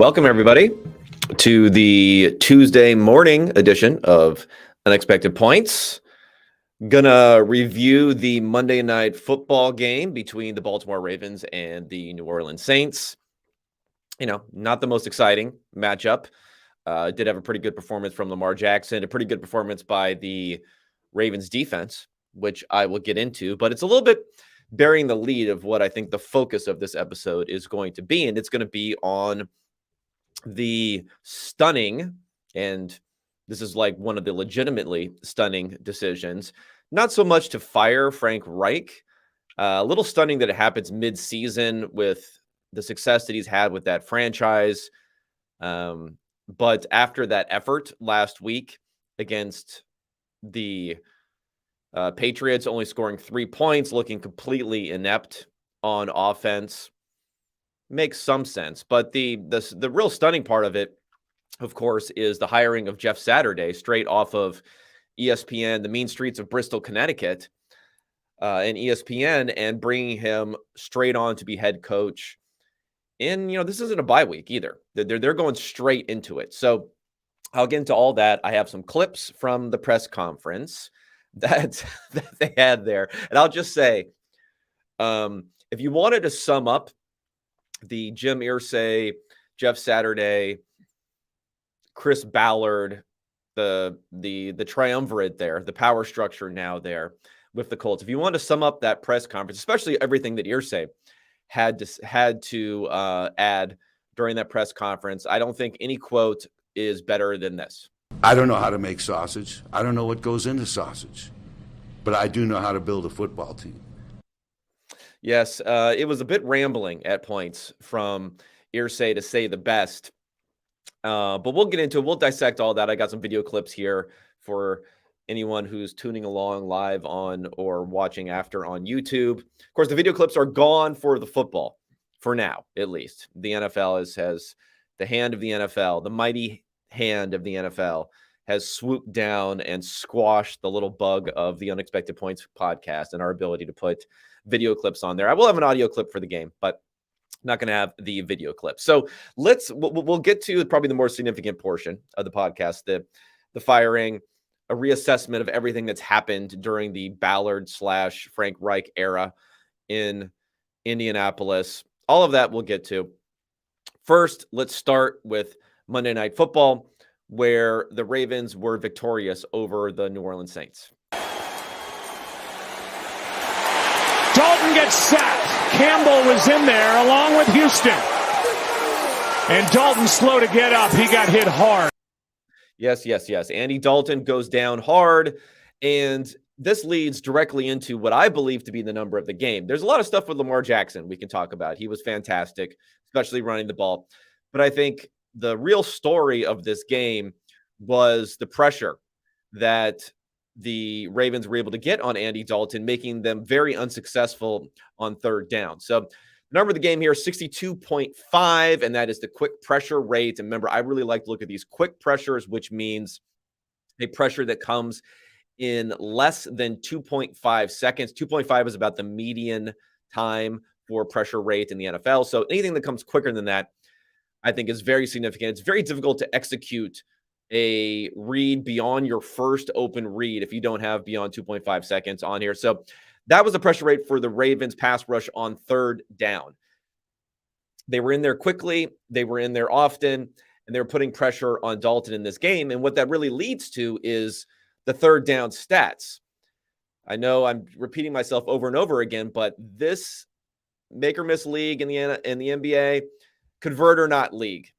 Welcome, everybody, to the Tuesday morning edition of Unexpected Points. Gonna review the Monday Night Football game between the Baltimore Ravens and the New Orleans Saints. Not the most exciting matchup. Did have a pretty good performance from Lamar Jackson, a pretty good performance by the Ravens defense, which I will get into, but it's a little bit bearing the lead of what I think the focus of this episode is going to be, and it's going to be on the stunning, and this is like one of the legitimately stunning decisions, not so much to fire Frank Reich, a little stunning that it happens mid-season with the success that he's had with that franchise. But after that effort last week against the Patriots, only scoring 3 points, looking completely inept on offense, makes some sense. But the real stunning part of it, of course, is the hiring of Jeff Saturday straight off of ESPN, the mean streets of Bristol, Connecticut, and ESPN, and bringing him straight on to be head coach. And, this isn't a bye week either. They're going straight into it. So I'll get into all that. I have some clips from the press conference that they had there. And I'll just say, if you wanted to sum up the Jim Irsay, Jeff Saturday, Chris Ballard, the triumvirate there, the power structure now there with the Colts. If you want to sum up that press conference, especially everything that Irsay had to add during that press conference, I don't think any quote is better than this. I don't know how to make sausage. I don't know what goes into sausage, but I do know how to build a football team. Yes, it was a bit rambling at points from Irsay, to say the best. But we'll get into it. We'll dissect all that. I got some video clips here for anyone who's tuning along live on or watching after on YouTube. Of course, the video clips are gone for the football, for now, at least. The NFL has the hand of the NFL, the mighty hand of the NFL, has swooped down and squashed the little bug of the Unexpected Points podcast and our ability to put video clips on there. I will have an audio clip for the game, but not going to have the video clip. So we'll get to probably the more significant portion of the podcast, the firing, a reassessment of everything that's happened during the Ballard / Frank Reich era in Indianapolis. All of that we'll get to. First, let's start with Monday Night Football, where the Ravens were victorious over the New Orleans Saints. Dalton gets sacked. Campbell was in there along with Houston. And Dalton slow to get up. He got hit hard. Yes. Andy Dalton goes down hard. And this leads directly into what I believe to be the number of the game. There's a lot of stuff with Lamar Jackson we can talk about. He was fantastic, especially running the ball. But I think the real story of this game was the pressure that the Ravens were able to get on Andy Dalton, making them very unsuccessful on third down. So the number of the game here, 62.5, and that is the quick pressure rate. And remember, I really like to look at these quick pressures, which means a pressure that comes in less than 2.5 seconds. 2.5 is about the median time for pressure rate in the NFL. So anything that comes quicker than that, I think, is very significant. It's very difficult to execute a read beyond your first open read if you don't have beyond 2.5 seconds on here. So that was the pressure rate for the Ravens pass rush on third down. They were in there quickly. They were in there often, and they were putting pressure on Dalton in this game. And what that really leads to is the third down stats. I know I'm repeating myself over and over again, but this make or miss league in the NBA, convert or not league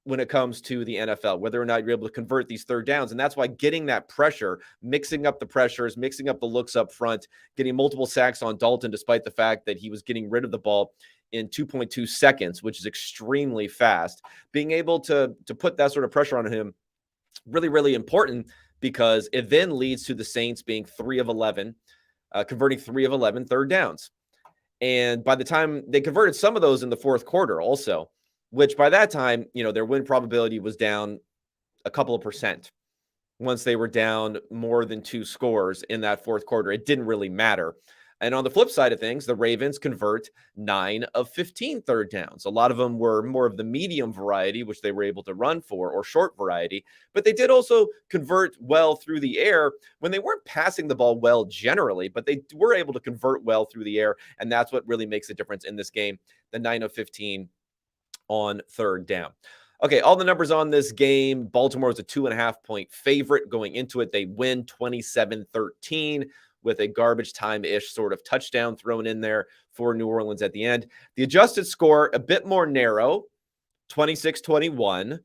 when it comes to the NFL, whether or not you're able to convert these third downs. And that's why getting that pressure, mixing up the pressures, mixing up the looks up front, getting multiple sacks on Dalton, despite the fact that he was getting rid of the ball in 2.2 seconds, which is extremely fast. Being able to put that sort of pressure on him, really, really important, because it then leads to the Saints being 3 of 11, converting 3 of 11 third downs. And by the time they converted some of those in the fourth quarter also, which by that time, their win probability was down a couple of percent. Once they were down more than 2 scores in that fourth quarter, it didn't really matter. And on the flip side of things, the Ravens convert 9 of 15 third downs. A lot of them were more of the medium variety, which they were able to run for, or short variety. But they did also convert well through the air when they weren't passing the ball well generally, but they were able to convert well through the air. And that's what really makes a difference in this game, the 9 of 15 on third down. Okay, all the numbers on this game. Baltimore is a 2.5-point favorite going into it. They win 27-13 with a garbage time-ish sort of touchdown thrown in there for New Orleans at the end. The adjusted score, a bit more narrow, 26-21.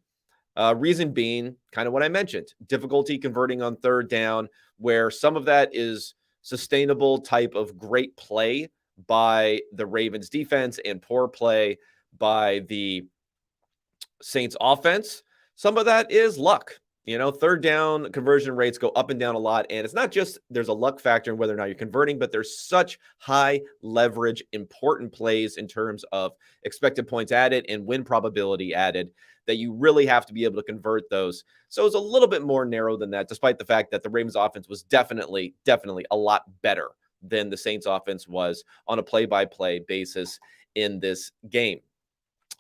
Reason being, kind of what I mentioned, difficulty converting on third down, where some of that is sustainable type of great play by the Ravens defense and poor play by the Saints offense. Some of that is luck. Third down conversion rates go up and down a lot. And it's not just there's a luck factor in whether or not you're converting, but there's such high leverage, important plays in terms of expected points added and win probability added that you really have to be able to convert those. So it's a little bit more narrow than that, despite the fact that the Ravens offense was definitely a lot better than the Saints offense was on a play-by-play basis in this game.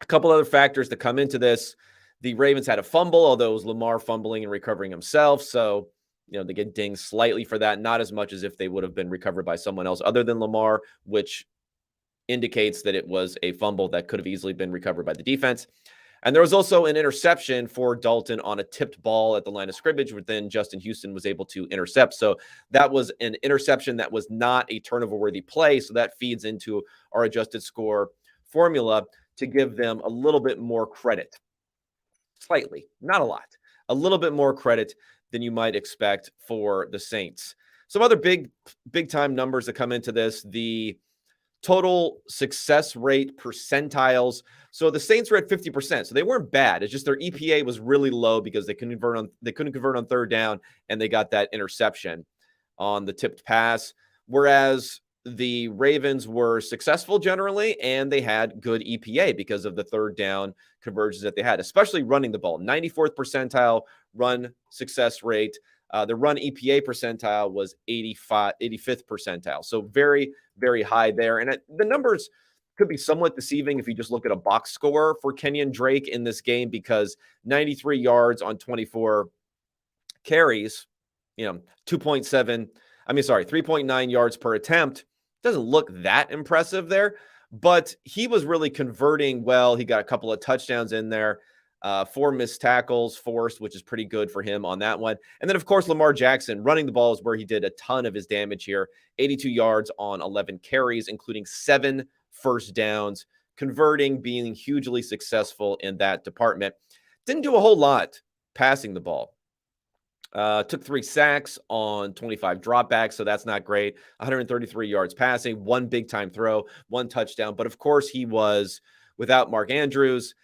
A couple other factors that come into this. The Ravens had a fumble, although it was Lamar fumbling and recovering himself. So, they get dinged slightly for that, not as much as if they would have been recovered by someone else other than Lamar, which indicates that it was a fumble that could have easily been recovered by the defense. And there was also an interception for Dalton on a tipped ball at the line of scrimmage, which then Justin Houston was able to intercept. So that was an interception that was not a turnover-worthy play. So that feeds into our adjusted score formula to give them a little bit more credit. Slightly, not a lot. A little bit more credit than you might expect for the Saints. Some other big-time numbers that come into this. The total success rate percentiles. So the Saints were at 50%. So they weren't bad. It's just their EPA was really low because they couldn't convert on third down, and they got that interception on the tipped pass. Whereas the Ravens were successful generally, and they had good EPA because of the third down conversions that they had, especially running the ball. 94th percentile run success rate. The run EPA percentile was 85th percentile. So very, very high there. And the numbers could be somewhat deceiving if you just look at a box score for Kenyan Drake in this game, because 93 yards on 24 carries, 3.9 yards per attempt. Doesn't look that impressive there, but he was really converting well. He got a couple of touchdowns in there, 4 missed tackles forced, which is pretty good for him on that one. And then, of course, Lamar Jackson running the ball is where he did a ton of his damage here. 82 yards on 11 carries, including 7 first downs, converting, being hugely successful in that department. Didn't do a whole lot passing the ball. Took 3 sacks on 25 dropbacks, so that's not great. 133 yards passing, 1 big-time throw, 1 touchdown. But, of course, he was without Mark Andrews,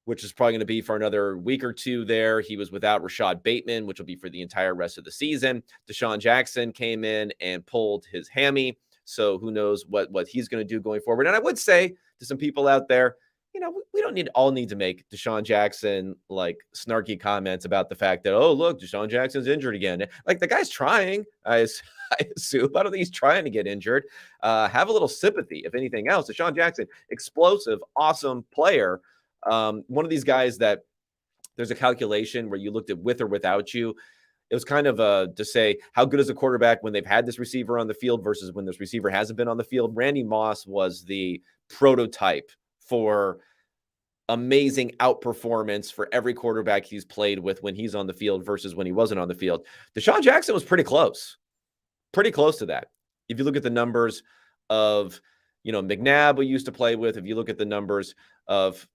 which is probably going to be for another week or two there. He was without Rashad Bateman, which will be for the entire rest of the season. DeSean Jackson came in and pulled his hammy, so who knows what he's going to do going forward. And I would say to some people out there, we don't need to make DeSean Jackson like snarky comments about the fact that, oh, look, DeSean Jackson's injured again. Like, the guy's trying, I assume. I don't think he's trying to get injured. Have a little sympathy, if anything else. DeSean Jackson, explosive, awesome player. One of these guys that there's a calculation where you looked at with or without you. It was kind of to say how good is a quarterback when they've had this receiver on the field versus when this receiver hasn't been on the field. Randy Moss was the prototype for amazing outperformance for every quarterback he's played with when he's on the field versus when he wasn't on the field. DeSean Jackson was pretty close to that. If you look at the numbers of, McNabb we used to play with, if you look at the numbers of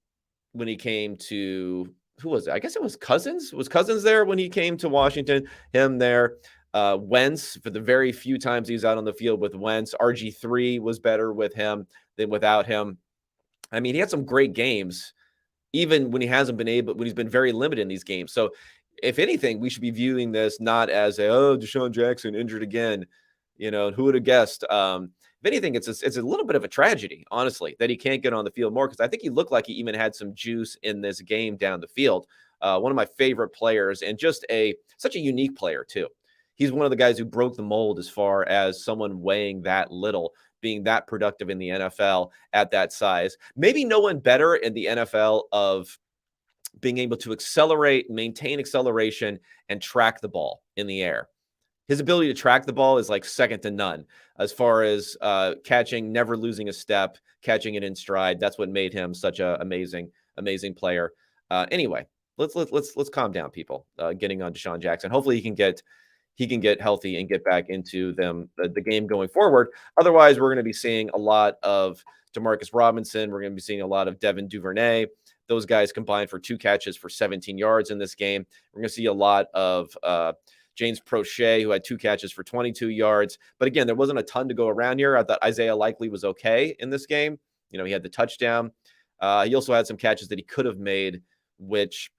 when he came to, who was it? I guess it was Cousins. Was Cousins there when he came to Washington? Him there. Wentz, for the very few times he was out on the field with Wentz. RG3 was better with him than without him. I mean, he had some great games, even when when he's been very limited in these games. So if anything, we should be viewing this not as DeSean Jackson injured again, who would have guessed? If anything, it's a little bit of a tragedy, honestly, that he can't get on the field more, because I think he looked like he even had some juice in this game down the field. One of my favorite players, and just such a unique player too. he's one of the guys who broke the mold as far as someone weighing that little, being that productive in the NFL at that size. Maybe no one better in the NFL of being able to accelerate, maintain acceleration, and track the ball in the air. His ability to track the ball is like second to none as far as catching, never losing a step, catching it in stride. That's what made him such an amazing player. Anyway, let's calm down, people. Getting on DeSean Jackson. Hopefully he can get healthy and get back into the game going forward. Otherwise, we're going to be seeing a lot of Demarcus Robinson. We're going to be seeing a lot of Devin Duvernay. Those guys combined for 2 catches for 17 yards in this game. We're going to see a lot of James Prochet, who had 2 catches for 22 yards. But again, there wasn't a ton to go around here. I thought Isaiah Likely was okay in this game. You know, he had the touchdown. He also had some catches that he could have made, which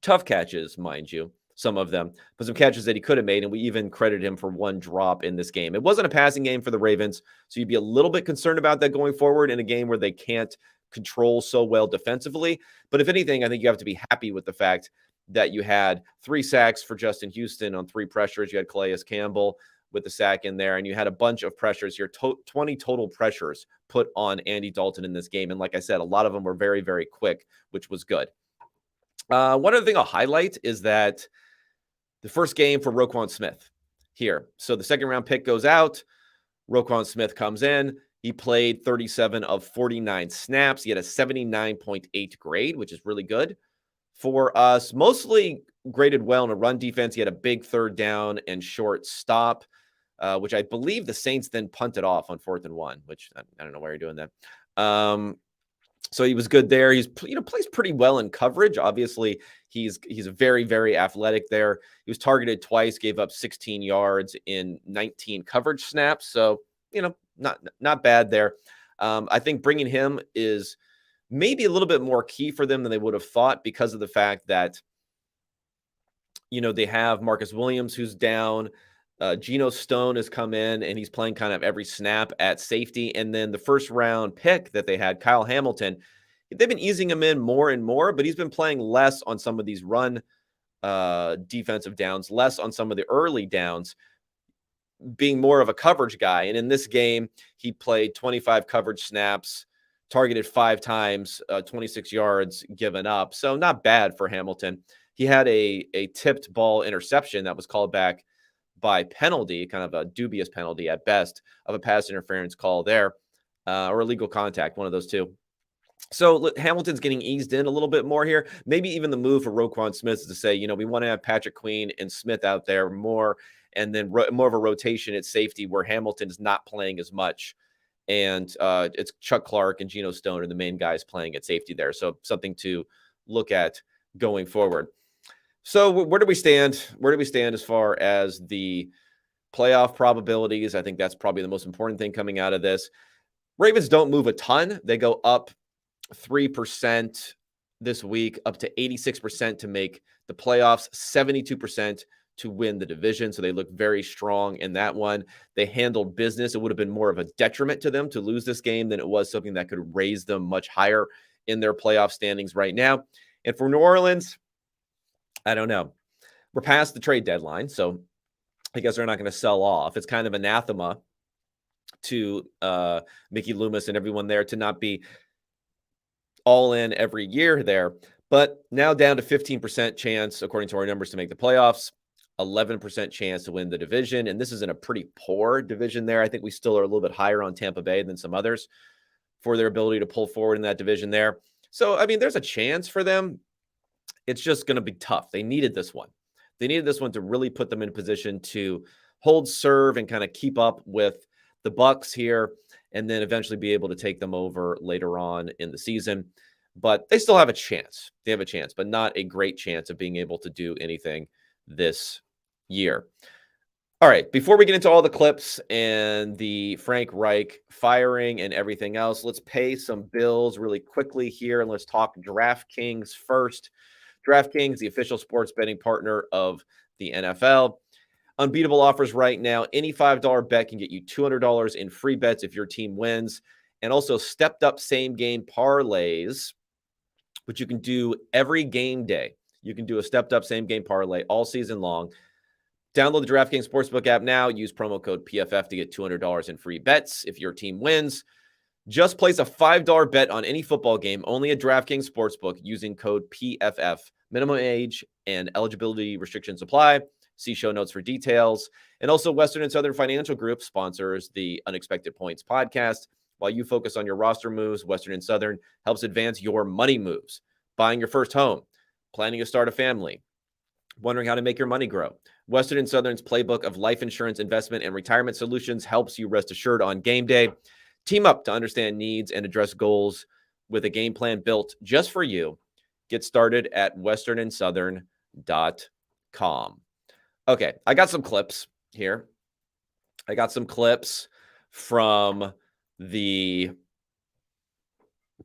tough catches, mind you, some of them, but some catches that he could have made. And we even credited him for 1 drop in this game. It wasn't a passing game for the Ravens, so you'd be a little bit concerned about that going forward in a game where they can't control so well defensively. But if anything, I think you have to be happy with the fact that you had 3 sacks for Justin Houston on 3 pressures. You had Calais Campbell with the sack in there, and you had a bunch of pressures here, 20 total pressures put on Andy Dalton in this game. And like I said, a lot of them were very, very quick, which was good. One other thing I'll highlight is that the first game for Roquan Smith here. So the second round pick goes out. Roquan Smith comes in. He played 37 of 49 snaps. He had a 79.8 grade, which is really good for us. Mostly graded well in a run defense. He had a big 3rd down and short stop, which I believe the Saints then punted off on 4th and 1, which I don't know why you're doing that. So he was good there. He's, plays pretty well in coverage. Obviously, he's very, very athletic there. He was targeted twice, gave up 16 yards in 19 coverage snaps. So, not bad there. I think bringing him is maybe a little bit more key for them than they would have thought because of the fact that, they have Marcus Williams who's down. Geno Stone has come in and he's playing kind of every snap at safety. And then the first round pick that they had, Kyle Hamilton, they've been easing him in more and more, but he's been playing less on some of these run defensive downs, less on some of the early downs, being more of a coverage guy. And in this game, he played 25 coverage snaps, targeted 5 times, 26 yards given up. So not bad for Hamilton. He had a tipped ball interception that was called back by penalty, kind of a dubious penalty at best, of a pass interference call there, or illegal contact, one of those two. So Hamilton's getting eased in a little bit more here. Maybe even the move for Roquan Smith is to say, we want to have Patrick Queen and Smith out there more, and then more of a rotation at safety where Hamilton is not playing as much. And it's Chuck Clark and Geno Stone are the main guys playing at safety there. So something to look at going forward. So where do we stand? Where do we stand as far as the playoff probabilities? I think that's probably the most important thing coming out of this. Ravens don't move a ton. They go up 3% this week, up to 86% to make the playoffs, 72% to win the division. So they look very strong in that one. They handled business. It would have been more of a detriment to them to lose this game than it was something that could raise them much higher in their playoff standings right now. And for New Orleans, I don't know. We're past the trade deadline, so I guess they're not going to sell off. It's kind of anathema to Mickey Loomis and everyone there to not be all in every year there. But now down to 15% chance, according to our numbers, to make the playoffs, 11% chance to win the division. And this is in a pretty poor division there. I think we still are a little bit higher on Tampa Bay than some others for their ability to pull forward in that division there. So, I mean, there's a chance for them. It's just going to be tough. They needed this one. They needed this one to really put them in a position to hold serve and kind of keep up with the Bucs here, and then eventually be able to take them over later on in the season. But they still have a chance. They have a chance, but not a great chance of being able to do anything this year. All right, before we get into all the clips and the Frank Reich firing and everything else, let's pay some bills really quickly here, and let's talk DraftKings first. DraftKings, the official sports betting partner of the NFL. Unbeatable offers right now. Any $5 bet can get you $200 in free bets if your team wins. And also stepped up same game parlays, which you can do every game day. You can do a stepped up same game parlay all season long. Download the DraftKings Sportsbook app now. Use promo code PFF to get $200 in free bets if your team wins. Just place a $5 bet on any football game only at DraftKings Sportsbook using code PFF. Minimum age and eligibility restrictions apply. See show notes for details. And also, Western and Southern Financial Group sponsors the Unexpected Points podcast. While you focus on your roster moves, Western and Southern helps advance your money moves. Buying your first home, planning to start a family, wondering how to make your money grow. Western and Southern's playbook of life insurance, investment, and retirement solutions helps you rest assured on game day. Team up to understand needs and address goals with a game plan built just for you. Get started at westernsouthern.com. Okay, I got some clips here. I got some clips from the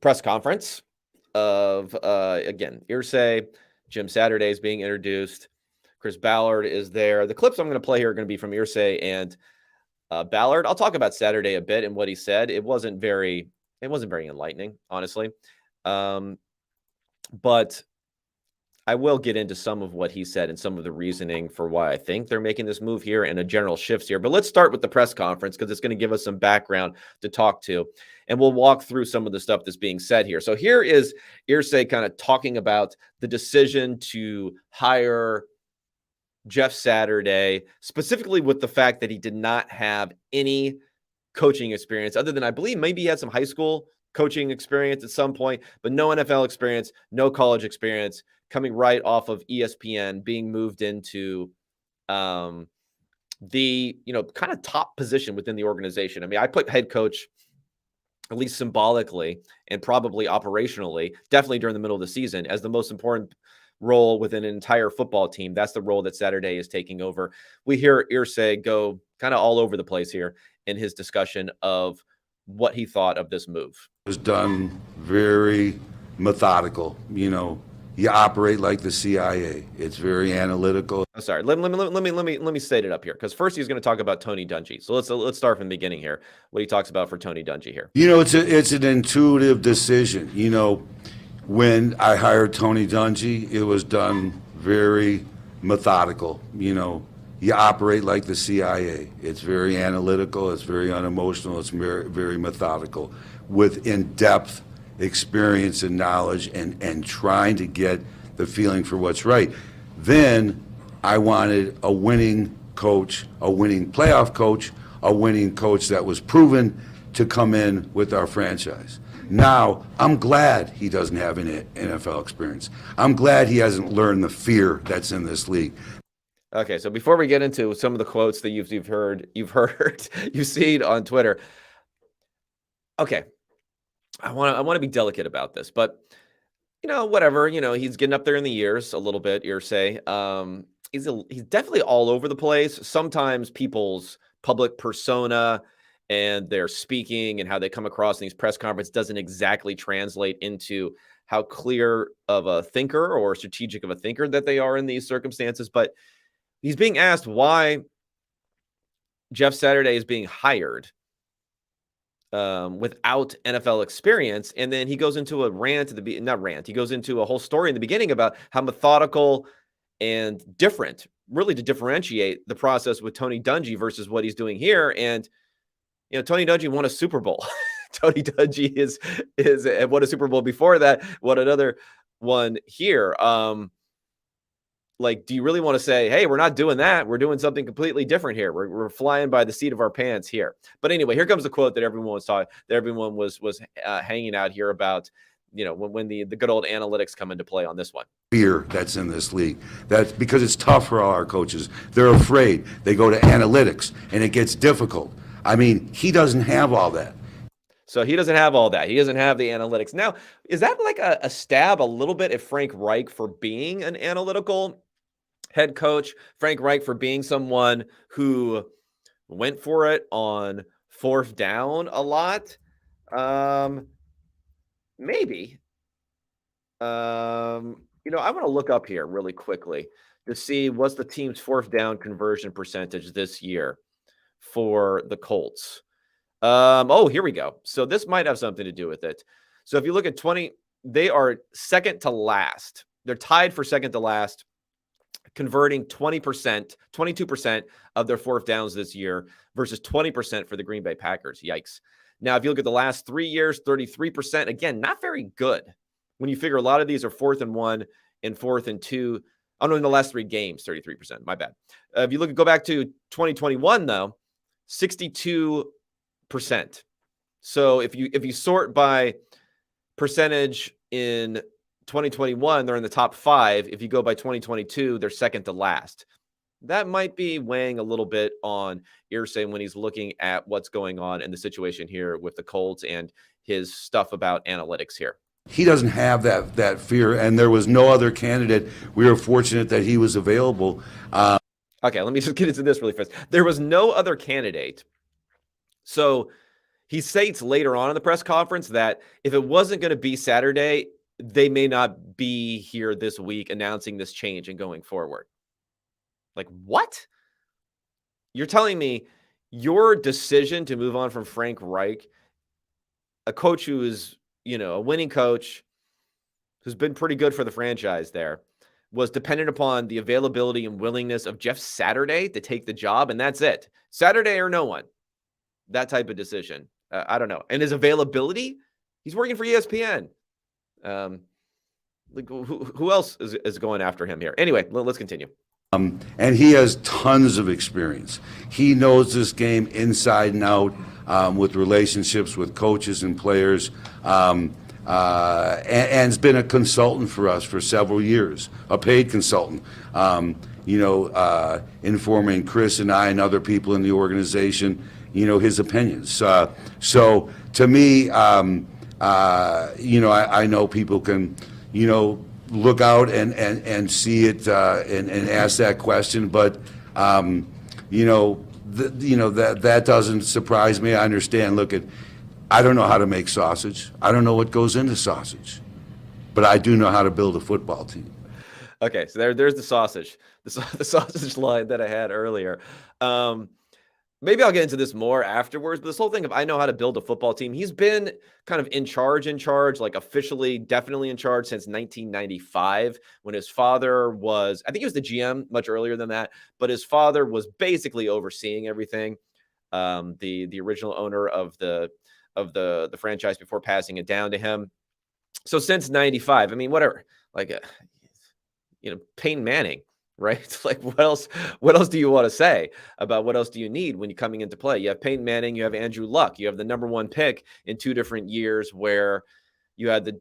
press conference of, again, Irsay. Jim Saturday is being introduced. Chris Ballard is there. The clips I'm going to play here are going to be from Irsay and Ballard. I'll talk about Saturday a bit and what he said. It wasn't very enlightening, honestly. But I will get into some of what he said and some of the reasoning for why I think they're making this move here and a general shifts here. But let's start with the press conference because it's going to give us some background to talk to. And we'll walk through some of the stuff that's being said here. So here is Irsay kind of talking about the decision to hire Jeff Saturday, specifically with the fact that he did not have any coaching experience other than, I believe, maybe he had some high school coaching experience at some point, but no NFL experience, no college experience, coming right off of ESPN, being moved into the, kind of top position within the organization. I mean, I put head coach, at least symbolically and probably operationally, definitely during the middle of the season, as the most important role within an entire football team. That's the role that Saturday is taking over. We hear Irsay go kind of all over the place here in his discussion of what he thought of this move. It was done very methodical. You operate like the CIA. It's very analytical. I'm sorry. Let me state it up here, because first he's going to talk about Tony Dungy. So let's start from the beginning here. What he talks about for Tony Dungy here. It's an intuitive decision. When I hired Tony Dungy, it was done very methodical. You operate like the CIA. It's very analytical. It's very unemotional. It's very, very methodical, with in-depth experience and knowledge, and trying to get the feeling for what's right. Then I wanted a winning coach, a winning playoff coach, a winning coach that was proven to come in with our franchise. Now, I'm glad he doesn't have any NFL experience. I'm glad he hasn't learned the fear that's in this league. Okay, so before we get into some of the quotes that you've seen on Twitter, okay, I want to be delicate about this, but whatever. He's getting up there in the years a little bit. Irsay, he's definitely all over the place. Sometimes people's public persona and their speaking and how they come across in these press conferences doesn't exactly translate into how clear of a thinker or strategic of a thinker that they are in these circumstances. But he's being asked why Jeff Saturday is being hired without NFL experience. And then he goes into a rant he goes into a whole story in the beginning about how methodical and different, really to differentiate the process with Tony Dungy versus what he's doing here. And Tony Dungy won a Super Bowl. Tony Dungy is won a Super Bowl before that, won another one here. Do you really want to say, hey, we're not doing that. We're doing something completely different here. We're flying by the seat of our pants here. But anyway, here comes the quote that everyone was talking, that everyone was hanging out here about, when the good old analytics come into play on this one. Fear that's in this league. That's because it's tough for all our coaches. They're afraid. They go to analytics and it gets difficult. I mean, he doesn't have all that. So he doesn't have all that. He doesn't have the analytics. Now, is that like a stab a little bit at Frank Reich for being an analytical head coach? Frank Reich for being someone who went for it on fourth down a lot? Maybe. I want to look up here really quickly to see what's the team's fourth down conversion percentage this year for the Colts. Here we go. So this might have something to do with it. So if you look at 20, they are second to last. They're tied for second to last converting 22% of their fourth downs this year versus 20% for the Green Bay Packers. Yikes. Now, if you look at the last 3 years, 33%, again, not very good. When you figure a lot of these are 4th and 1 and 4th and 2. Oh, no, in the last 3 games, 33%. My bad. If you go back to 2021, though, 62%. So if you sort by percentage in 2021, they're in the top 5. If you go by 2022, they're second to last. That might be weighing a little bit on Irsay when he's looking at what's going on in the situation here with the Colts and his stuff about analytics here. He doesn't have that fear, and there was no other candidate. We were fortunate that he was available. Okay, let me just get into this really fast. There was no other candidate. So he states later on in the press conference that if it wasn't going to be Saturday, they may not be here this week announcing this change and going forward. Like, what? You're telling me your decision to move on from Frank Reich, a coach who is, a winning coach who's been pretty good for the franchise there, was dependent upon the availability and willingness of Jeff Saturday to take the job, and that's it. Saturday or no one. That type of decision. I don't know. And his availability, he's working for ESPN. Who else is going after him here? Anyway, let's continue. And he has tons of experience. He knows this game inside and out, with relationships with coaches and players, and has been a consultant for us for several years, a paid consultant, informing Chris and I and other people in the organization, his opinions. So to me, I know people can, look out and see it and ask that question, but that doesn't surprise me. I understand. I don't know how to make sausage. I don't know what goes into sausage, but I do know how to build a football team. Okay, so there's the sausage, the sausage line that I had earlier. Maybe I'll get into this more afterwards, but this whole thing of I know how to build a football team, he's been kind of in charge, like officially, definitely in charge since 1995 when his father was, I think he was the GM much earlier than that, but his father was basically overseeing everything. The original owner of the franchise before passing it down to him. So since 95, I mean, whatever, Peyton Manning. Right? Like what else do you want to say about what else do you need when you're coming into play? You have Peyton Manning, you have Andrew Luck, you have the number 1 pick in 2 different years where you had the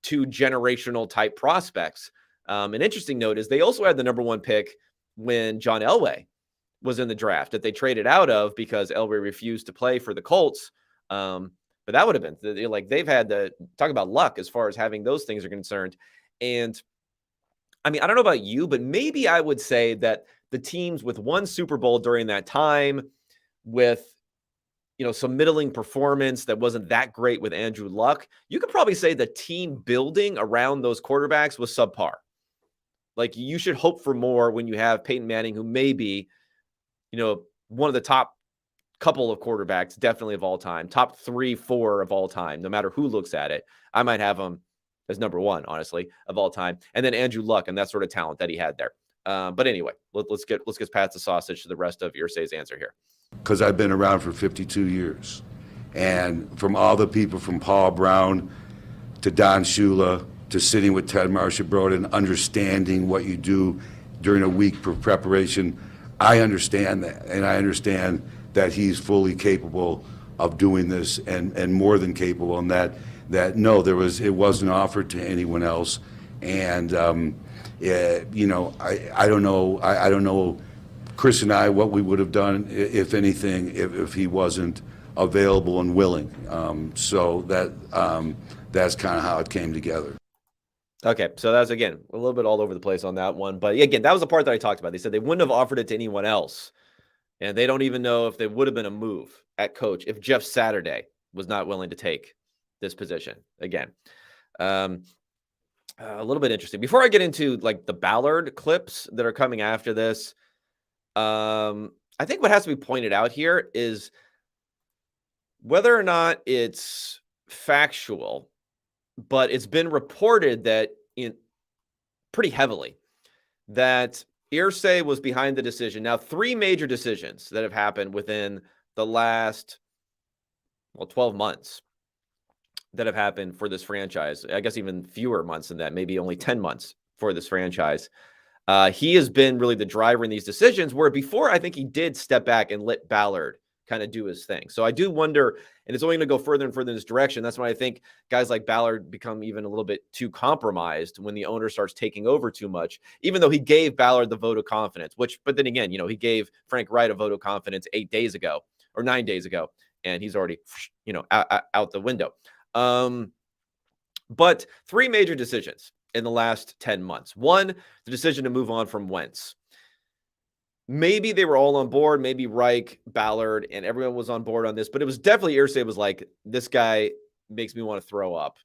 2 generational type prospects. An interesting note is they also had the number 1 pick when John Elway was in the draft that they traded out of because Elway refused to play for the Colts. But that would have been they've had to talk about luck as far as having those things are concerned. And I mean, I don't know about you, but maybe I would say that the teams with 1 Super Bowl during that time with, some middling performance that wasn't that great with Andrew Luck, you could probably say the team building around those quarterbacks was subpar. Like you should hope for more when you have Peyton Manning, who may be, one of the top couple of quarterbacks, definitely of all time, top 3, 4 of all time, no matter who looks at it. I might have him as number 1, honestly, of all time. And then Andrew Luck and that sort of talent that he had there. But anyway, let's get past the sausage to the rest of Irsay's answer here. Because I've been around for 52 years. And from all the people from Paul Brown to Don Shula to sitting with Ted Marchibroda and understanding what you do during a week for preparation, I understand that. And I understand that he's fully capable of doing this and more than capable, and that no, it wasn't offered to anyone else, and I don't know, Chris and I, what we would have done if anything if he wasn't available and willing. So that's kind of how it came together. Okay, so that's again a little bit all over the place on that one, but again, that was the part that I talked about. They said they wouldn't have offered it to anyone else, and they don't even know if there would have been a move at coach if Jeff Saturday was not willing to take this position again. A little bit interesting. Before I get into the Ballard clips that are coming after this, I think what has to be pointed out here is whether or not it's factual, but it's been reported that pretty heavily that Irsay was behind the decision. Now, 3 major decisions that have happened within the last, 12 months that have happened for this franchise. I guess even fewer months than that, maybe only 10 months for this franchise. He has been really the driver in these decisions, where before I think he did step back and let Ballard kind of do his thing. So I do wonder, and it's only going to go further and further in this direction. That's why I think guys like Ballard become even a little bit too compromised when the owner starts taking over too much, even though he gave Ballard the vote of confidence, but then again, he gave Frank Reich a vote of confidence 8 days ago or 9 days ago, and he's already, out the window. But 3 major decisions in the last 10 months. One, the decision to move on from Wentz. Maybe they were all on board. Maybe Reich, Ballard, and everyone was on board on this. But it was definitely Irsay was like, this guy makes me want to throw up.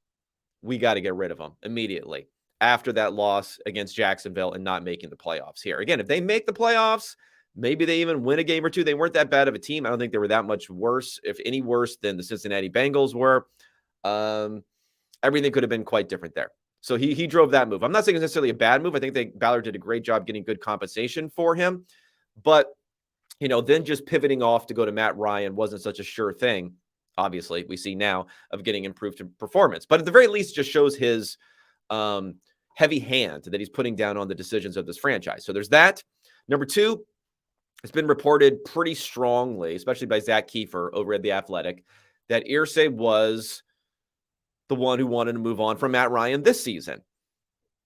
We got to get rid of him immediately after that loss against Jacksonville and not making the playoffs here. Again, if they make the playoffs, maybe they even win a game or two. They weren't that bad of a team. I don't think they were that much worse, if any worse, than the Cincinnati Bengals were. Everything could have been quite different there. So he drove that move. I'm not saying it's necessarily a bad move. I think Ballard did a great job getting good compensation for him. But, then just pivoting off to go to Matt Ryan wasn't such a sure thing, obviously, we see now, of getting improved performance. But at the very least, just shows his heavy hand that he's putting down on the decisions of this franchise. So there's that. Number 2, it's been reported pretty strongly, especially by Zach Kiefer over at The Athletic, that Irsay was the one who wanted to move on from Matt Ryan this season.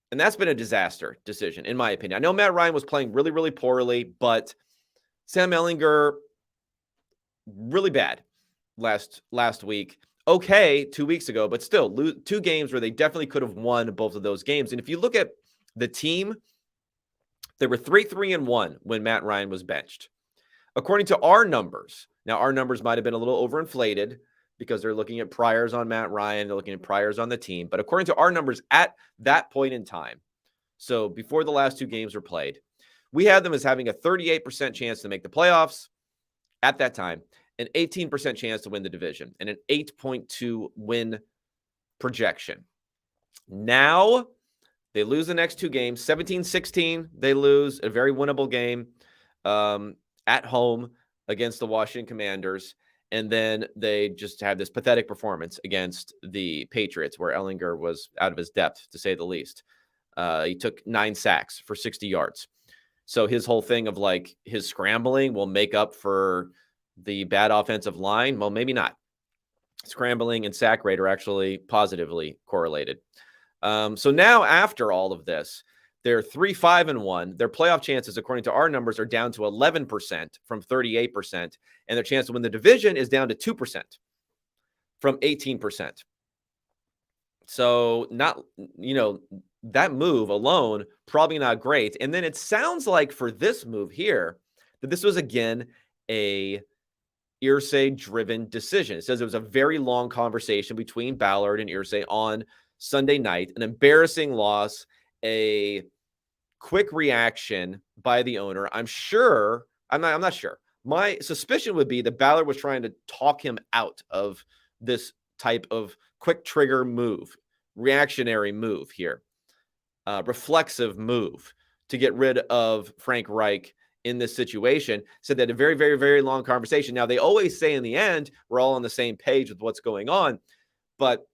And that's been a disaster decision, in my opinion. I know Matt Ryan was playing really, really poorly, but Sam Ehlinger, really bad last week. Okay, 2 weeks ago, but still 2 games where they definitely could have won both of those games. And if you look at the team, they were 3-3-1 when Matt Ryan was benched. According to our numbers, now our numbers might have been a little overinflated because they're looking at priors on Matt Ryan, they're looking at priors on the team. But according to our numbers at that point in time, so before the last 2 games were played, we had them as having a 38% chance to make the playoffs at that time, an 18% chance to win the division, and an 8.2 win projection. Now, they lose the next 2 games. 17-16, they lose a very winnable game at home against the Washington Commanders. And then they just had this pathetic performance against the Patriots where Ehlinger was out of his depth, to say the least. He took 9 sacks for 60 yards. So his whole thing of like his scrambling will make up for the bad offensive line. Well, maybe not. Scrambling and sack rate are actually positively correlated. So now after all of this, they're 3-5-1. Their playoff chances, according to our numbers, are down to 11% from 38%. And their chance to win the division is down to 2% from 18%. So not, that move alone, probably not great. And then it sounds like for this move here, that this was, again, a Irsay-driven decision. It says it was a very long conversation between Ballard and Irsay on Sunday night, an embarrassing loss, a quick reaction by the owner. I'm not sure. My suspicion would be that Ballard was trying to talk him out of this type of quick trigger move, reactionary move here, reflexive move to get rid of Frank Reich in this situation. Said that a very, very, very long conversation. Now, they always say in the end, we're all on the same page with what's going on, but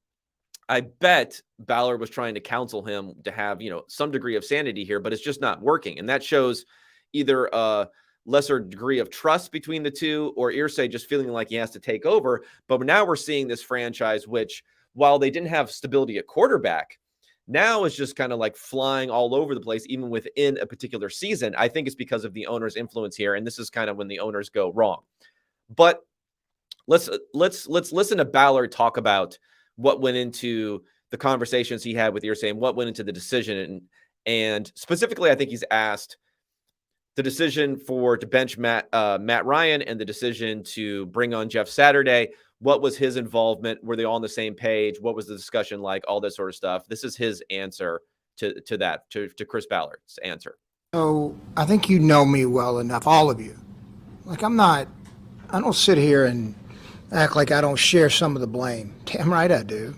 I bet Ballard was trying to counsel him to have, some degree of sanity here, but it's just not working. And that shows either a lesser degree of trust between the two or Irsay just feeling like he has to take over. But now we're seeing this franchise, which while they didn't have stability at quarterback, now is just kind of like flying all over the place, even within a particular season. I think it's because of the owner's influence here. And this is kind of when the owners go wrong. But let's listen to Ballard talk about what went into the conversations he had with Irsay and what went into the decision. And specifically, I think he's asked the decision to bench Matt Ryan and the decision to bring on Jeff Saturday. What was his involvement? Were they all on the same page? What was the discussion like? All this sort of stuff. This is his answer to Chris Ballard's answer. So I think you know me well enough, all of you. Like I don't sit here and act like I don't share some of the blame. Damn right I do.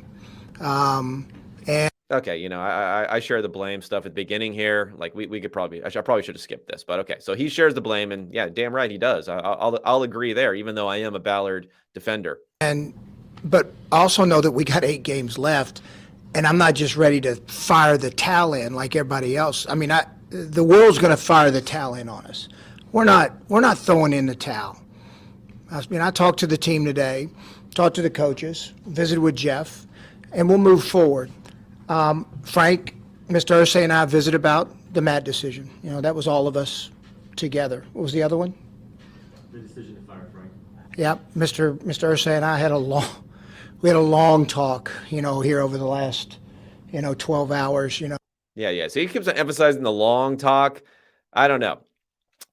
And Okay, I share the blame stuff at the beginning here. Like we could probably, I probably should have skipped this, but okay. So he shares the blame, and yeah, damn right he does. I'll agree there, even though I am a Ballard defender. But I also know that we got 8 games left, and I'm not just ready to fire the towel in like everybody else. I mean, the world's going to fire the towel in on us. We're not throwing in the towel. I mean, I talked to the team today, talked to the coaches, visited with Jeff, and we'll move forward. Frank, Mr. Irsay, and I visited about the Matt decision. That was all of us together. What was the other one? The decision to fire Frank. Yeah, Mr. Irsay and I had a long talk, here over the last, 12 hours, Yeah. So he keeps on emphasizing the long talk. I don't know.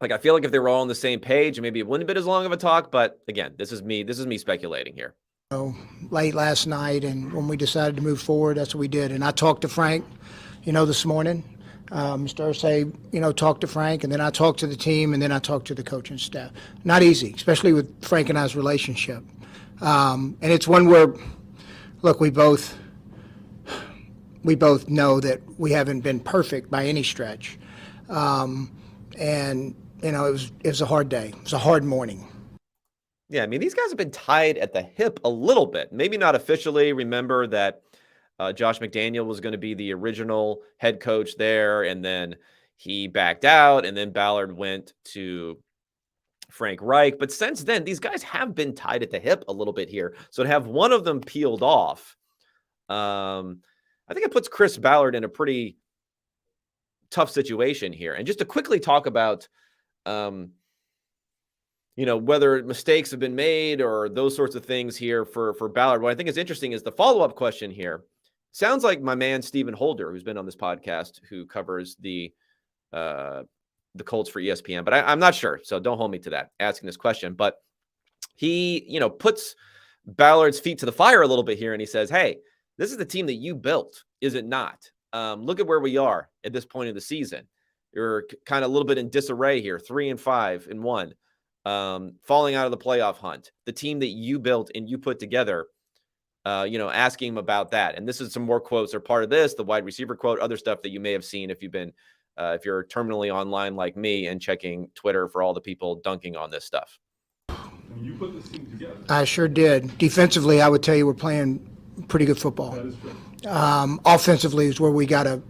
Like, I feel like if they were all on the same page, maybe it wouldn't have been as long of a talk. But again, this is me speculating here. Late last night, and when we decided to move forward, that's what we did. And I talked to Frank, this morning. Mr. Irsay, talked to Frank, and then I talked to the team, and then I talked to the coaching staff. Not easy, especially with Frank and I's relationship. And it's one where, look, we both know that we haven't been perfect by any stretch. And it was a hard day. It was a hard morning. Yeah, I mean, these guys have been tied at the hip a little bit. Maybe not officially. Remember that Josh McDaniel was going to be the original head coach there, and then he backed out, and then Ballard went to Frank Reich. But since then, these guys have been tied at the hip a little bit here. So to have one of them peeled off, I think it puts Chris Ballard in a pretty tough situation here. And just to quickly talk about whether mistakes have been made or those sorts of things here for Ballard. What I think is interesting is the follow-up question here. Sounds like my man, Stephen Holder, who's been on this podcast, who covers the Colts for ESPN, but I'm not sure. So don't hold me to that, asking this question. But he, puts Ballard's feet to the fire a little bit here. And he says, hey, this is the team that you built, is it not? Look at where we are at this point of the season. You're kind of a little bit in disarray here, 3-5-1. Falling out of the playoff hunt, the team that you built and you put together, asking him about that. And this is some more quotes are part of this, the wide receiver quote, other stuff that you may have seen if you've been, if you're terminally online like me and checking Twitter for all the people dunking on this stuff. You put this team together. I sure did. Defensively, I would tell you we're playing pretty good football. That is true. Offensively is where we gotta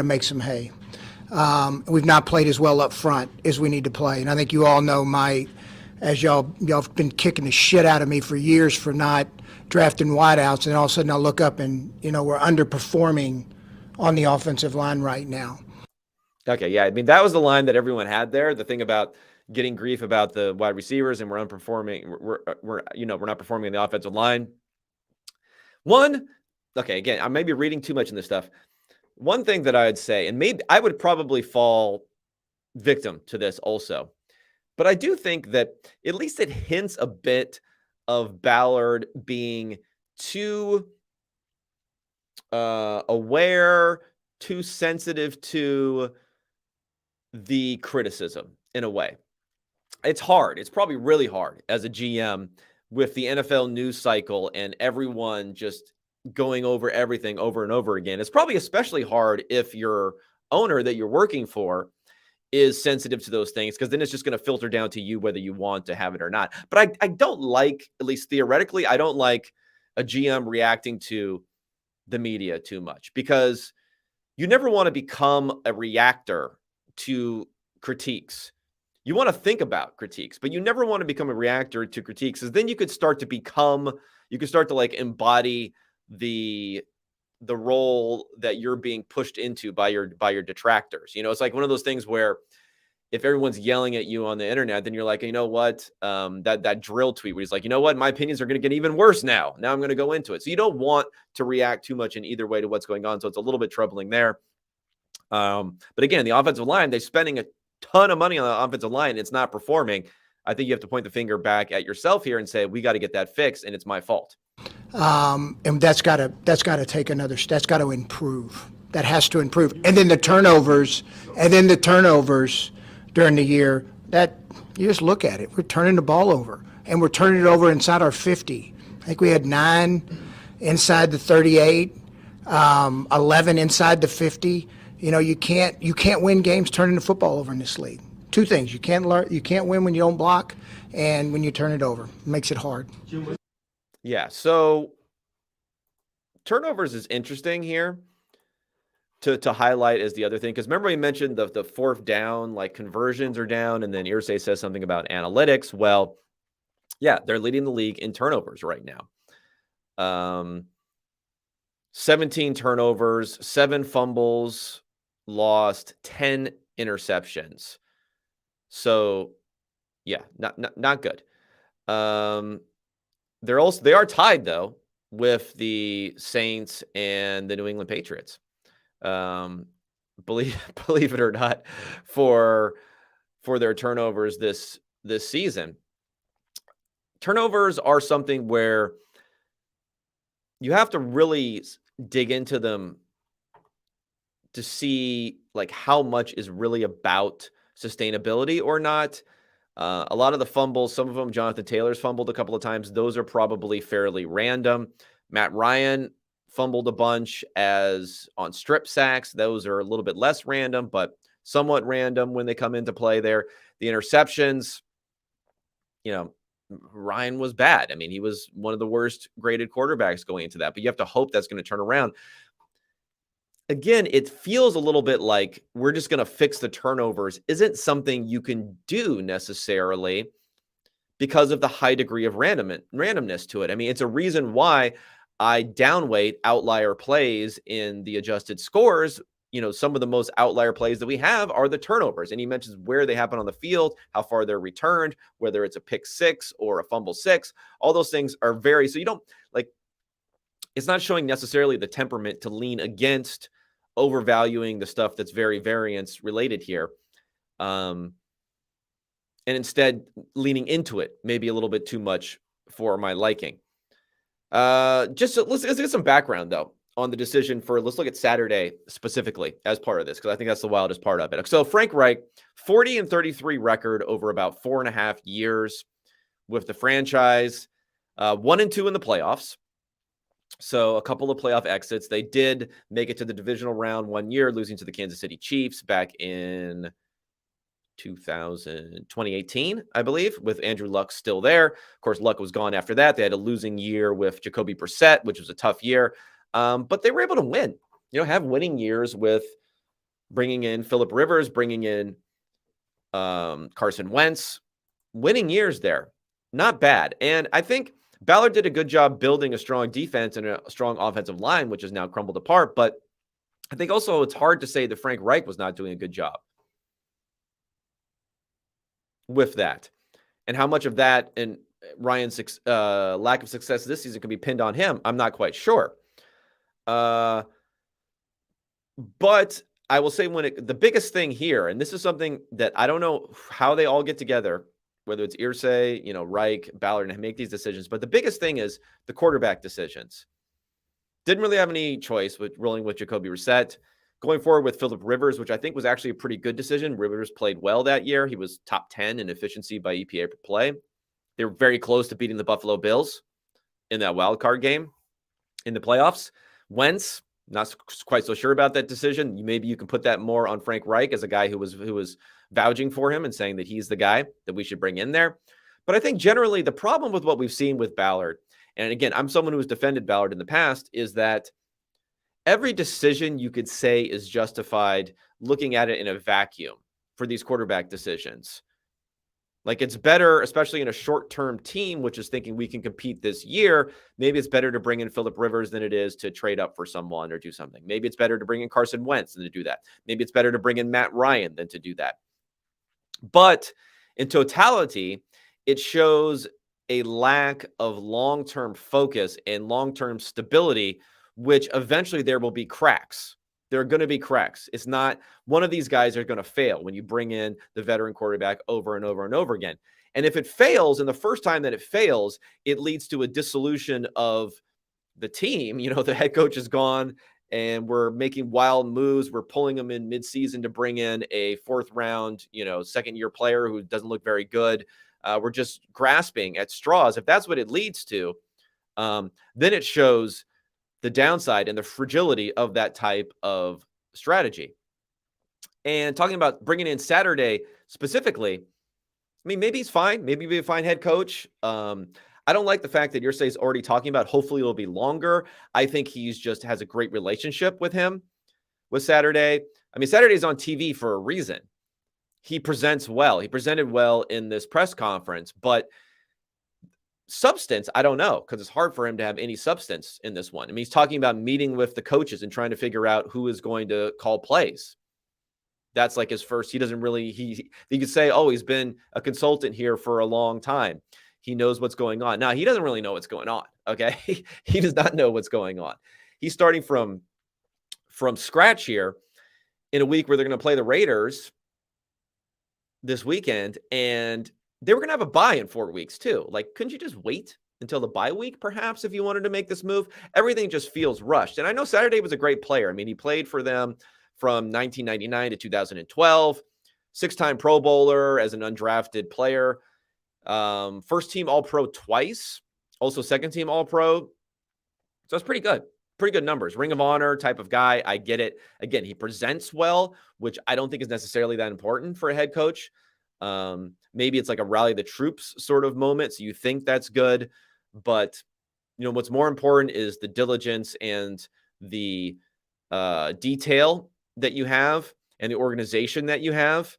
make some hay. We've not played as well up front as we need to play. And I think you all know as y'all been kicking the shit out of me for years for not drafting wideouts, and all of a sudden I look up and, we're underperforming on the offensive line right now. Okay, yeah. I mean, that was the line that everyone had there. The thing about getting grief about the wide receivers and we're underperforming, we're not performing in the offensive line. Again, I may be reading too much in this stuff. One thing that I'd say, and maybe I would probably fall victim to this also, but I do think that at least it hints a bit of Ballard being too aware, too sensitive to the criticism in a way. It's hard. It's probably really hard as a GM with the NFL news cycle and everyone just going over everything over and over again. It's probably especially hard if your owner that you're working for is sensitive to those things, because then it's just going to filter down to you whether you want to have it or not. But I don't like, at least theoretically, I don't like a GM reacting to the media too much, because you never want to become a reactor to critiques. You want to think about critiques, but you never want to become a reactor to critiques, because then you could start to like embody the role that you're being pushed into by your detractors. It's like one of those things where if everyone's yelling at you on the internet, then you're like, you know what, that drill tweet where he's like, you know what, my opinions are going to get even worse now. Now I'm going to go into it. So you don't want to react too much in either way to what's going on. So it's a little bit troubling there. But again, the offensive line, they're spending a ton of money on the offensive line. It's not performing. I think you have to point the finger back at yourself here and say, we got to get that fixed, and it's my fault. And that's got to take another. That's got to improve. That has to improve. And then the turnovers during the year. That you just look at it. We're turning the ball over, and we're turning it over inside our 50. I think we had 9 inside the 38. 11 inside the 50. You know, you can't win games turning the football over in this league. Two things: you can't win when you don't block, and when you turn it over, it makes it hard. Yeah. So turnovers is interesting here to highlight as the other thing, because remember we mentioned the fourth down, like conversions are down, and then Irsay says something about analytics. Well, yeah, they're leading the league in turnovers right now. 17 turnovers, 7 fumbles lost, 10 interceptions. So, yeah, not good. They are tied though with the Saints and the New England Patriots. Believe it or not, for their turnovers this season. Turnovers are something where you have to really dig into them to see like how much is really about sustainability or not. A lot of the fumbles, some of them, Jonathan Taylor's fumbled a couple of times. Those are probably fairly random. Matt Ryan fumbled a bunch as on strip sacks. Those are a little bit less random, but somewhat random when they come into play there. The interceptions, you know, Ryan was bad. I mean, he was one of the worst graded quarterbacks going into that, but you have to hope that's going to turn around. Again, it feels a little bit like we're just going to fix the turnovers isn't something you can do necessarily because of the high degree of randomness to it. I mean, it's a reason why I downweight outlier plays in the adjusted scores. You know, some of the most outlier plays that we have are the turnovers. And he mentions where they happen on the field, how far they're returned, whether it's a pick 6 or a fumble 6. All those things are very, so you don't like, it's not showing necessarily the temperament to lean against overvaluing the stuff that's very variance related here. And instead leaning into it, maybe a little bit too much for my liking. Let's get some background though on the decision let's look at Saturday specifically as part of this, because I think that's the wildest part of it. So Frank Reich, 40-33 record over about 4.5 years with the franchise, 1-2 in the playoffs. So a couple of playoff exits. They did make it to the divisional round one year, losing to the Kansas City Chiefs back in 2018, I believe, with Andrew Luck still there. Of course, Luck was gone after that. They had a losing year with Jacoby Brissett, which was a tough year. But they were able to win, have winning years with bringing in Phillip Rivers, bringing in Carson Wentz, winning years there. Not bad. And I think Ballard did a good job building a strong defense and a strong offensive line, which has now crumbled apart. But I think also it's hard to say that Frank Reich was not doing a good job with that. And how much of that and Ryan's lack of success this season can be pinned on him, I'm not quite sure. But I will say the biggest thing here, and this is something that I don't know how they all get together, whether it's Irsay, Reich, Ballard, and make these decisions. But the biggest thing is the quarterback decisions. Didn't really have any choice with rolling with Jacoby Brissett. Going forward with Phillip Rivers, which I think was actually a pretty good decision. Rivers played well that year. He was top 10 in efficiency by EPA per play. They were very close to beating the Buffalo Bills in that wild card game in the playoffs. Wentz, not quite so sure about that decision. Maybe you can put that more on Frank Reich as a guy who was vouching for him and saying that he's the guy that we should bring in there. But I think generally the problem with what we've seen with Ballard, and again, I'm someone who has defended Ballard in the past, is that every decision you could say is justified looking at it in a vacuum for these quarterback decisions. Like it's better, especially in a short-term team, which is thinking we can compete this year. Maybe it's better to bring in Phillip Rivers than it is to trade up for someone or do something. Maybe it's better to bring in Carson Wentz than to do that. Maybe it's better to bring in Matt Ryan than to do that. But in totality, it shows a lack of long-term focus and long-term stability, which eventually there will be cracks. There are going to be cracks. It's not one of these guys are going to fail when you bring in the veteran quarterback over and over and over again. And if it fails, and the first time that it fails, it leads to a dissolution of the team. The head coach is gone and we're making wild moves. We're pulling them in midseason to bring in a 4th round, second-year player who doesn't look very good. We're just grasping at straws. If that's what it leads to, then it shows the downside and the fragility of that type of strategy. And talking about bringing in Saturday specifically, I mean, maybe he's fine. Maybe he'll be a fine head coach. I don't like the fact that Irsay is already talking about hopefully it'll be longer. I think he's just has a great relationship with him with Saturday. I mean, Saturday's on TV for a reason. He presents well. He presented well in this press conference, but substance, I don't know, because it's hard for him to have any substance in this one. I mean, he's talking about meeting with the coaches and trying to figure out who is going to call plays. That's like his first. He doesn't really, he could say, oh, he's been a consultant here for a long time. He knows what's going on. Now, he doesn't really know what's going on, okay? He does not know what's going on. He's starting from scratch here in a week where they're going to play the Raiders this weekend, and they were going to have a bye in 4 weeks too. Like, couldn't you just wait until the bye week, perhaps, if you wanted to make this move? Everything just feels rushed. And I know Saturday was a great player. I mean, he played for them from 1999 to 2012, six-time Pro Bowler as an undrafted player, first team All-Pro twice, also second team All-Pro. So it's pretty good numbers. Ring of Honor type of guy. I get it. Again, he presents well, which I don't think is necessarily that important for a head coach. Maybe it's like a rally the troops sort of moment. So you think that's good, but what's more important is the diligence and the detail that you have and the organization that you have,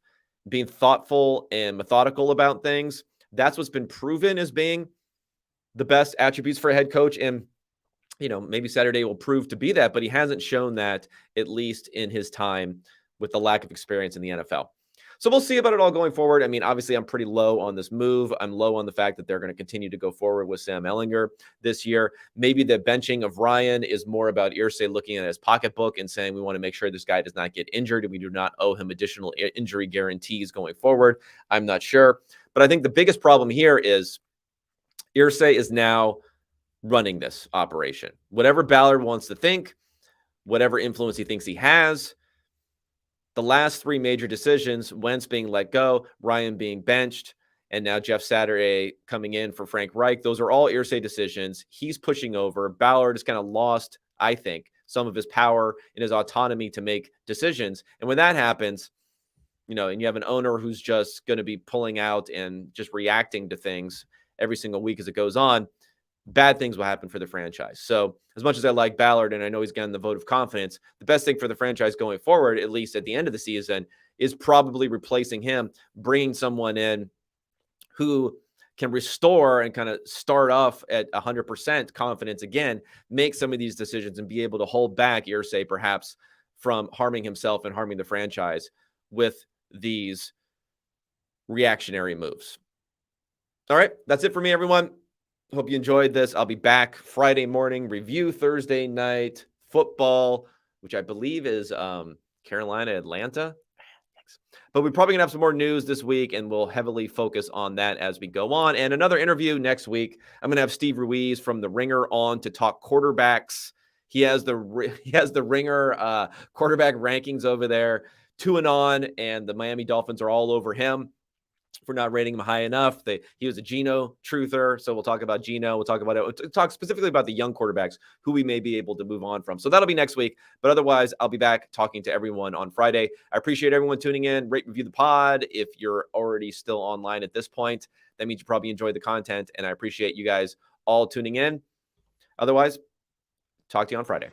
being thoughtful and methodical about things. That's what's been proven as being the best attributes for a head coach. And, maybe Saturday will prove to be that, but he hasn't shown that, at least in his time with the lack of experience in the NFL. So we'll see about it all going forward. I mean, obviously, I'm pretty low on this move. I'm low on the fact that they're going to continue to go forward with Sam Ehlinger this year. Maybe the benching of Ryan is more about Irsay looking at his pocketbook and saying, we want to make sure this guy does not get injured and we do not owe him additional injury guarantees going forward. I'm not sure. But I think the biggest problem here is Irsay is now running this operation. Whatever Ballard wants to think, whatever influence he thinks he has, the last three major decisions, Wentz being let go, Ryan being benched, and now Jeff Saturday coming in for Frank Reich, those are all Irsay decisions. He's pushing over. Ballard has kind of lost, I think, some of his power and his autonomy to make decisions. And when that happens, and you have an owner who's just going to be pulling out and just reacting to things every single week as it goes on, bad things will happen for the franchise. So as much as I like Ballard, and I know he's getting the vote of confidence, the best thing for the franchise going forward, at least at the end of the season, is probably replacing him, bringing someone in who can restore and kind of start off at 100% confidence again, make some of these decisions and be able to hold back Irsay perhaps from harming himself and harming the franchise with these reactionary moves. All right, that's it for me, everyone. Hope you enjoyed this. I'll be back Friday morning, review Thursday night football, which I believe is Carolina, Atlanta. Thanks. But we're probably going to have some more news this week, and we'll heavily focus on that as we go on. And another interview next week. I'm going to have Steve Ruiz from The Ringer on to talk quarterbacks. He has the Ringer quarterback rankings over there, 2-on, and the Miami Dolphins are all over him for not rating him high enough. He was a Geno truther, so we'll talk about Geno. We'll talk about it. We'll talk specifically about the young quarterbacks who we may be able to move on from. So that'll be next week. But otherwise, I'll be back talking to everyone on Friday. I appreciate everyone tuning in. Rate, review the pod. If you're already still online at this point, that means you probably enjoyed the content, and I appreciate you guys all tuning in. Otherwise, talk to you on Friday.